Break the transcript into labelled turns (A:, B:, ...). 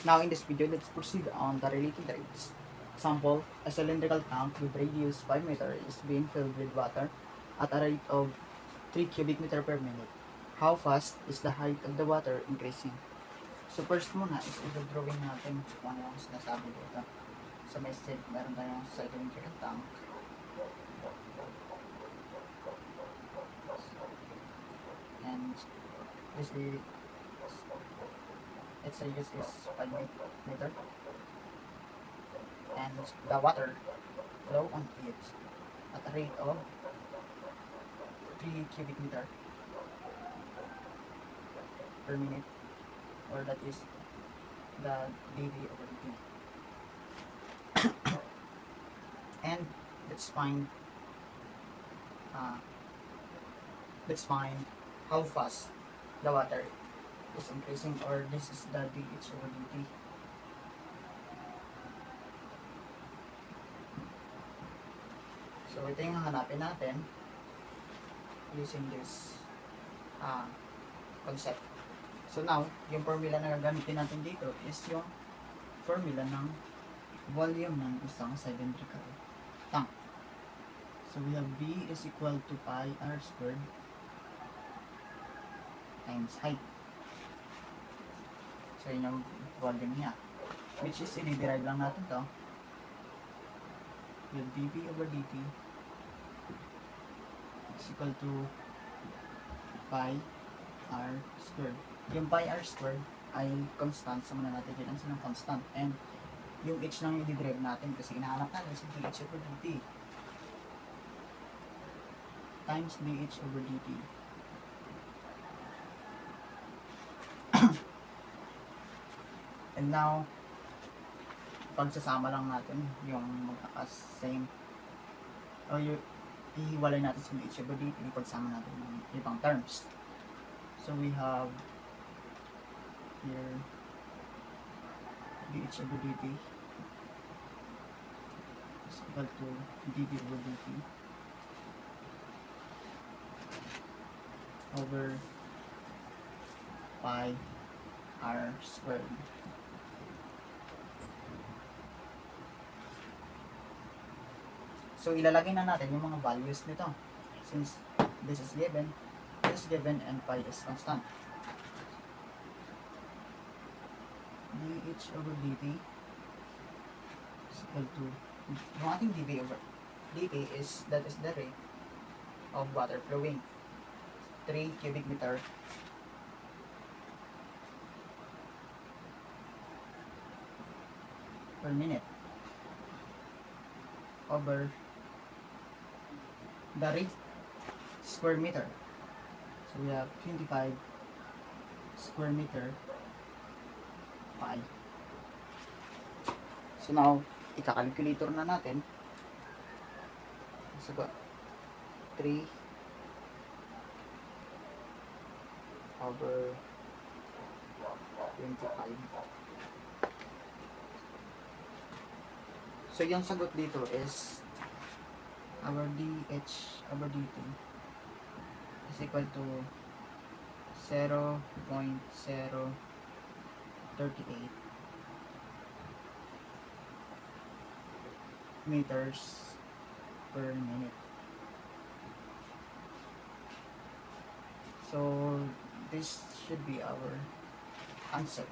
A: Now in this video, let's proceed on the related rates. Example, a cylindrical tank with radius 5 meter is being filled with water at a rate of 3 cubic meter per minute. How fast is the height of the water increasing? So first muna is i-drawing natin kung ano yung sinasabi dito. So may set, meron tayong cylindrical tank. And this is, its radius is 5 meter. And the water flow on it at a rate of 3 cubic meter per minute, or that is the dV over dt. And let's find uh, let's find how fast the water is increasing, or this is the dH over dt. So ito yung hanapin natin using this concept. So now, yung formula na gagamitin natin dito is yung formula ng volume ng isang cylindrical tank. So we have V is equal to pi r squared times height. So yun yung volume niya, which is i-derive lang natin to with dV over dt is equal to pi r squared. Yung pi r squared ay constant, so muna natin bilang silang constant, and yung h lang yung i-derive natin kasi hinahanap natin si dh over dt times dh over dt. And now, pagsasama lang natin yung magkaka-same, o yung ihiwalay natin sa dh over dt, ipagsama natin ng ibang terms. So we have here dh over dt is equal to dv over dt over pi r squared. So ilalagay na natin yung mga values nito since this is given, and pi is constant. dh over dt is equal to, yung ating dv over dt is, that is the rate of water flowing, 3 cubic meter per minute over the rate square meter. So we have 25 square meter pi. So now, ika-calculator na natin. So 3 over 25. So yung sagot dito is our dH over dt is equal to 0.038 meters per minute. So this should be our answer.